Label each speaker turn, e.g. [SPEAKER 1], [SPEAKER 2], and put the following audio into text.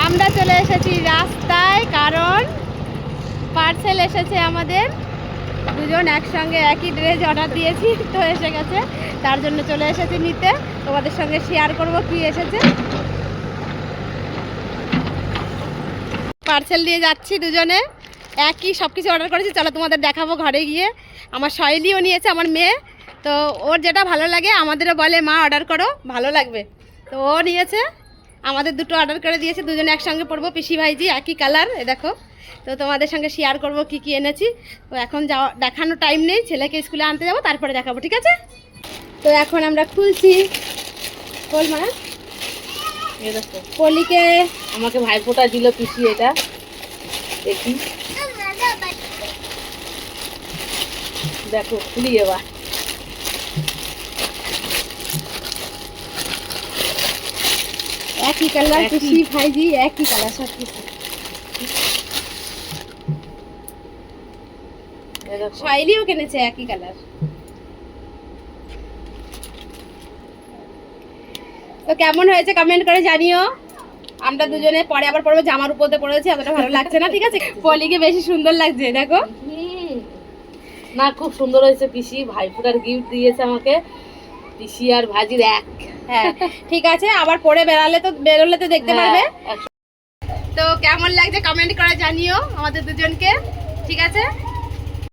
[SPEAKER 1] আমরা চলে এসেছি রাস্তায়, কারণ পার্সেল এসেছে আমাদের। দুজন একসঙ্গে একই ড্রেস অর্ডার দিয়েছি, তো এসে গেছে, তার জন্য চলে এসেছি নিতে। তোমাদের সঙ্গে শেয়ার করব কি এসেছে। পার্সেল দিয়ে যাচ্ছি দুজনে, একই সব কিছু অর্ডার করেছি। চলো তোমাদের দেখাবো ঘরে গিয়ে। আমার শৈলীও নিয়েছে, আমার মেয়ে, তো ওর যেটা ভালো লাগে আমাদেরও বলে মা অর্ডার করো, ভালো লাগবে। তো ও নিয়েছে, আমাদের দুটো অর্ডার করে দিয়েছে, দুজনে একসঙ্গে পরবো। পিসি ভাইজি একই কালার, এ দেখো। তো তোমাদের সঙ্গে শেয়ার করব কি কি এনেছি। তো এখন যাওয়া দেখানোর টাইম নেই, ছেলেকে স্কুলে আনতে যাবো, তারপরে দেখাবো, ঠিক আছে? তো এখন আমরা খুলছি। বল মা। পলিকে
[SPEAKER 2] আমাকে ভাইফোঁটা দিল পিসি, এটা দেখি, দেখো খুলি এবার।
[SPEAKER 1] একই কালার, পিসি ভাইজি একই কালার সব কিছু। শাইলিও কিনেছে একই কালার। তো কেমন হয়েছে কমেন্ট করে জানিও। আমরা দুজনে পরে আবার পরবো, জামার উপরে পড়েছি, অতটা ভালো লাগছে না, ঠিক আছে? পলিকে বেশি সুন্দর লাগছে, দেখো
[SPEAKER 2] না, খুব সুন্দর হয়েছে। পিসি ভাইফোঁটার গিফট দিয়েছে আমাকে, পিসি আর ভাজির এক।
[SPEAKER 1] হ্যাঁ ঠিক আছে, আবার পরে বেরোলে তো দেখতে পারবে। তো কেমন লাগছে কমেন্ট করে জানিও আমাদের দুজনকে, ঠিক আছে?